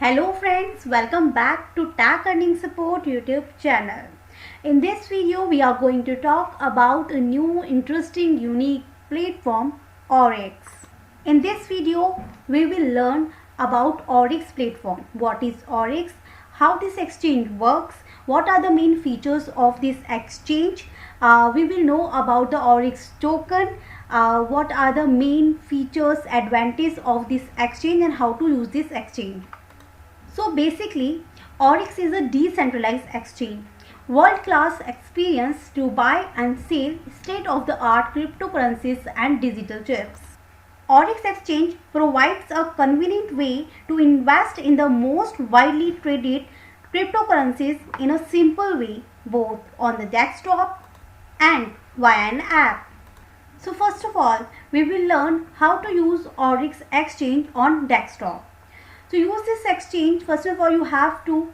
Hello friends, welcome back to Tech Earning Support YouTube channel. In this video, we are going to talk about a new interesting unique platform, Aurix. In this video, we will learn about Aurix platform. What is Aurix? How this exchange works? What are the main features of this exchange? We will know about the Aurix token. What are the main features, advantages of this exchange and how to use this exchange. So basically, Aurix is a decentralized exchange, world-class experience to buy and sell state-of-the-art cryptocurrencies and digital chips. Aurix exchange provides a convenient way to invest in the most widely traded cryptocurrencies in a simple way, both on the desktop and via an app. So first of all, we will learn how to use Aurix exchange on desktop. To use this exchange, first of all, you have to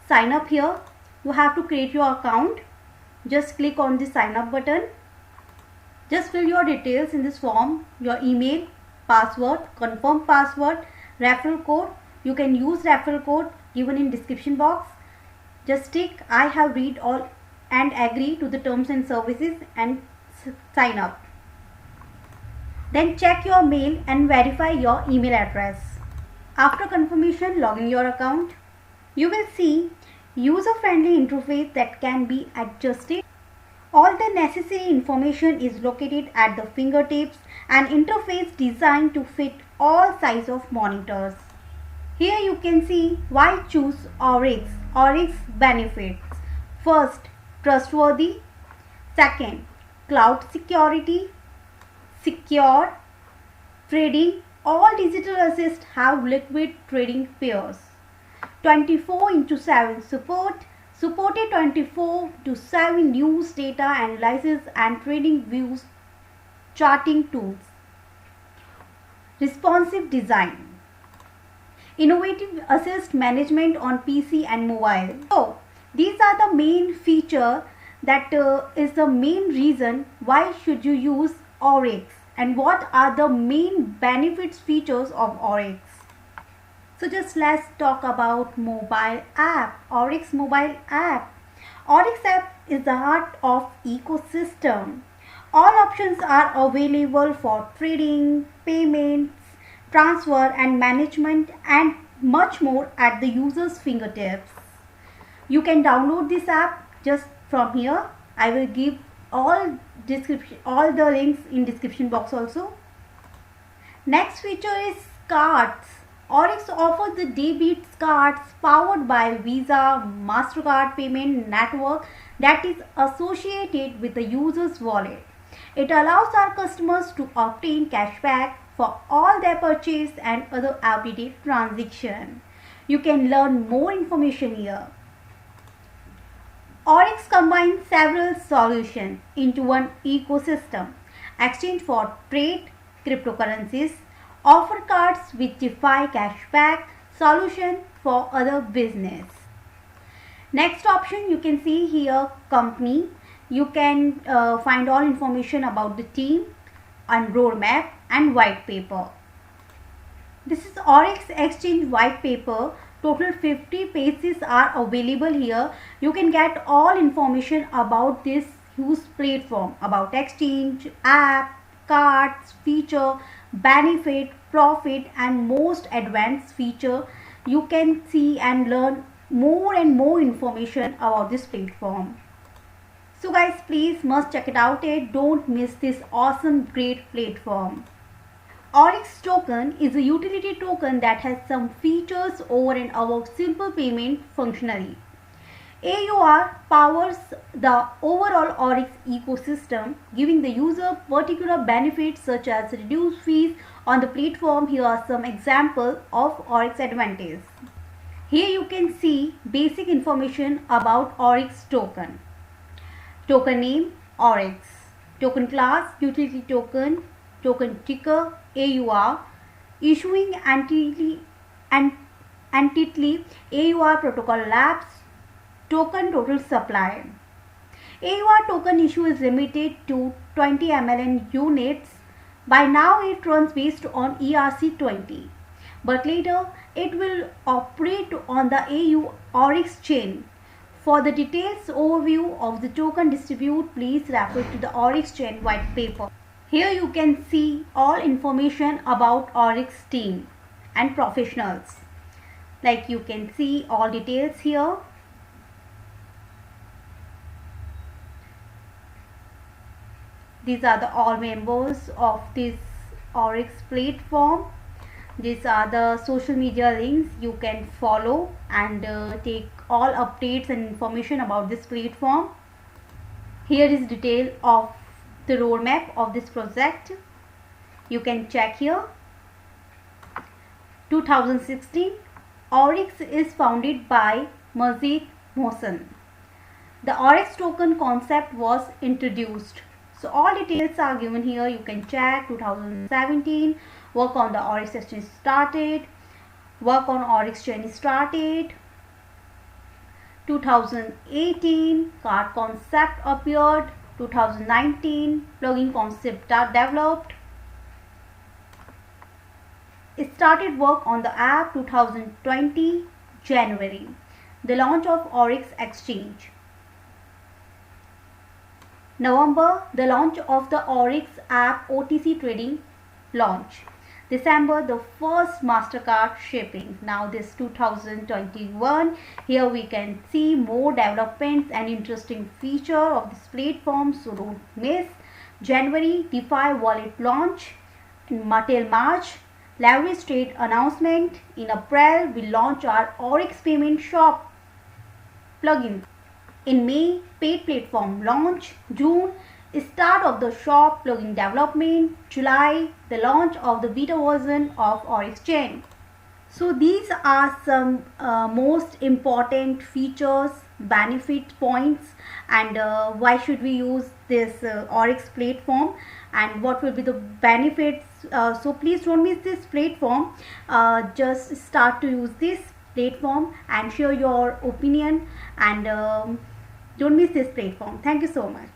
sign up here. You have to create your account. Just click on the sign up button. Just fill your details in this form, your email, password, confirm password, referral code. You can use referral code given in description box. Just tick I have read all and agree to the terms and services and sign up. Then check your mail and verify your email address. After confirmation, log in your account. You will see user-friendly interface that can be adjusted. All the necessary information is located at the fingertips, an interface designed to fit all sizes of monitors. Here you can see why choose Aurix. Aurix benefits. First, trustworthy. Second, cloud security. Secure trading. All digital assets have liquid trading pairs. 24/7 support. Supported 24/7 news, data analysis and trading views charting tools. Responsive design. Innovative assist management on PC and mobile. So these are the main feature that is the main reason why should you use Aurix. And what are the main benefits features of Aurix? So just let's talk about mobile app. Aurix mobile app. Aurix app is the heart of ecosystem. All options are available for trading, payments, transfer and management and much more at the user's fingertips. You can download this app just from here. I will give all the links in description box also. Next feature is cards. Aurix offers the debit cards powered by Visa, MasterCard payment network that is associated with the user's wallet. It allows our customers to obtain cashback for all their purchase and other everyday transactions. You can learn more information here. Aurix combines several solutions into one ecosystem. Exchange for trade, cryptocurrencies, offer cards which defy cashback, solution for other business. Next option you can see here, company. You can find all information about the team and roadmap and white paper. This is Aurix exchange white paper. Total 50 pages are available here. You can get all information about this huge platform, about exchange, app, cards, feature, benefit, profit and most advanced feature. You can see and learn more and more information about this platform. So guys, please must check it out. Don't miss this awesome great platform. Aurix token is a utility token that has some features over and above simple payment functionality. AUR powers the overall Aurix ecosystem, giving the user particular benefits such as reduced fees on the platform. Here are some examples of Aurix advantages. Here you can see basic information about Aurix token. Token name Aurix. Token class utility token. Token ticker AUR. Issuing entity AUR protocol labs. Token total supply. AUR token issue is limited to 20 ml units. By now it runs based on ERC20. but later it will operate on the AU Aurix chain. For the details overview of the token distribute, please refer to the Aurix chain white paper. Here you can see all information about Aurix team and professionals. Like you can see all details here. These are the all members of this Aurix platform. These are the social media links you can follow and take all updates and information about this platform. Here is detail of the roadmap of this project. You can check here. 2016, Aurix is founded by Mazid Mohsen. The Aurix token concept was introduced. So all details are given here. You can check. 2017, work on the Aurix exchange started. Work on Aurix chain started. 2018, card concept appeared. 2019, plugin concept developed. It started work on the app 2020 January. The launch of Aurix exchange. November, the launch of the Aurix app OTC trading launch. December, the first MasterCard shipping. Now this 2021, here we can see more developments and interesting feature of this platform, so don't miss. January, DeFi wallet launch. Till March, leverage trade announcement. In April, we launch our Aurix payment shop plugin. In May, paid platform launch. June, start of the shop plugin development. July, the launch of the beta version of Aurix chain. So these are some most important features, benefit points, and why should we use this Aurix platform and what will be the benefits. So please don't miss this platform. Just start to use this platform and share your opinion, and don't miss this platform. Thank you so much.